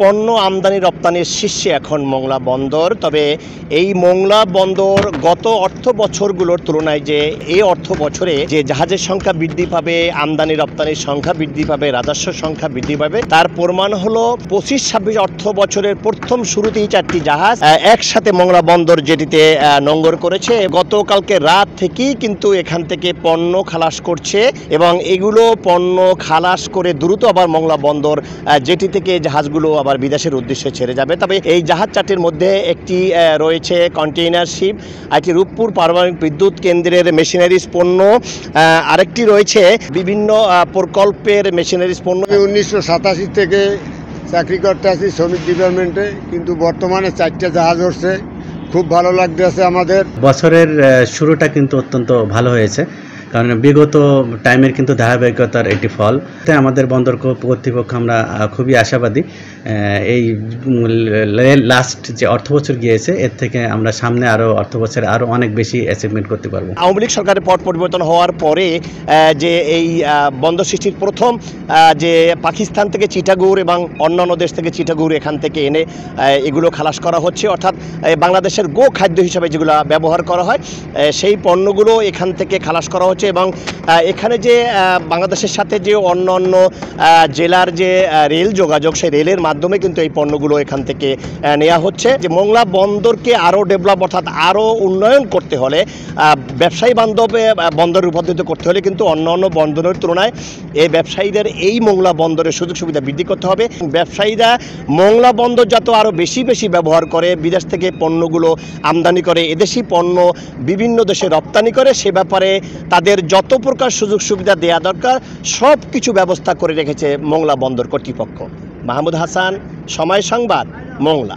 পণ্য আমদানি রপ্তানির শীর্ষে এখন মোংলা বন্দর। তবে এই মোংলা বন্দর গত অর্থ বছরগুলোর তুলনায় যে এই অর্থ বছরে যে জাহাজের সংখ্যা বৃদ্ধি পাবে, আমদানি রপ্তানির সংখ্যা বৃদ্ধি পাবে, রাজস্ব সংখ্যা বৃদ্ধি পাবে, তার প্রমাণ হলো 25-26 অর্থ বছরের প্রথম শুরুতেই 4টি জাহাজ একসাথে মোংলা বন্দর জেটিতে নোঙর করেছে। গতকালকে রাত থেকেই কিন্তু এখান থেকে পণ্য খালাস করছে এবং এগুলো পণ্য খালাস করে দ্রুত আবার মোংলা বন্দর জেটি থেকে জাহাজগুলো আবার বিদেশের উদ্দেশ্যে ছেড়ে যাবে। তবে এই জাহাজ 4টির মধ্যে একটি রয়েছে কন্টেইনার শিপ, একটি রূপপুর পারমাণবিক বিদ্যুৎ কেন্দ্রের মেশিনারিজ পণ্য, আরেকটি রয়েছে বিভিন্ন প্রকল্পের মেশিনারিজ পণ্য। 1987 থেকে চাকরি করতে আছি শ্রমিক ডিপার্টমেন্টে, কিন্তু বর্তমানে 4টা জাহাজ উঠছে। খুব ভালো লাগতেছে আমাদের। বছরের শুরুটা কিন্তু অত্যন্ত ভালো হয়েছে, কারণ বিগত টাইমের কিন্তু ধারাবাহিকতার একটি ফল। আমাদের বন্দর কর্তৃপক্ষ আমরা খুবই আশাবাদী, এই লাস্ট যে অর্থ বছর গিয়েছে এর থেকে আমরা সামনে আরও অর্থ বছরে আরও অনেক বেশি অ্যাচিভমেন্ট করতে পারবো। আওয়ামী লীগ সরকারের পট পরিবর্তন হওয়ার পরে যে এই বন্দর সৃষ্টির প্রথম যে পাকিস্তান থেকে চিটাগুড় এবং অন্যান্য দেশ থেকে চিটাগুড় এখান থেকে এনে এগুলো খালাস করা হচ্ছে, অর্থাৎ বাংলাদেশের গো খাদ্য হিসাবে যেগুলো ব্যবহার করা হয় সেই পণ্যগুলো এখান থেকে খালাস করা হচ্ছে। এবং এখানে যে বাংলাদেশের সাথে যে অন্য জেলার যে রেল যোগাযোগ, সেই রেলের মাধ্যমে কিন্তু এই পণ্যগুলো এখান থেকে নেওয়া হচ্ছে। যে মোংলা বন্দরকে আরও ডেভেলপ অর্থাৎ আরও উন্নয়ন করতে হলে, ব্যবসায়ী বান্ধবে বন্দর রূপান্তরিত করতে হলে কিন্তু অন্যান্য বন্দরের তুলনায় এই ব্যবসায়ীদের এই মোংলা বন্দরের সুযোগ সুবিধা বৃদ্ধি করতে হবে। ব্যবসায়ীরা মোংলা বন্দর যত আরও বেশি ব্যবহার করে, বিদেশ থেকে পণ্যগুলো আমদানি করে, এদেশি পণ্য বিভিন্ন দেশে রপ্তানি করে, সে ব্যাপারে তাদের যত প্রকার সুযোগ সুবিধা দেওয়া দরকার সব কিছু ব্যবস্থা করে রেখেছে মোংলা বন্দর কর্তৃপক্ষ। মাহমুদ হাসান, সময় সংবাদ, মোংলা।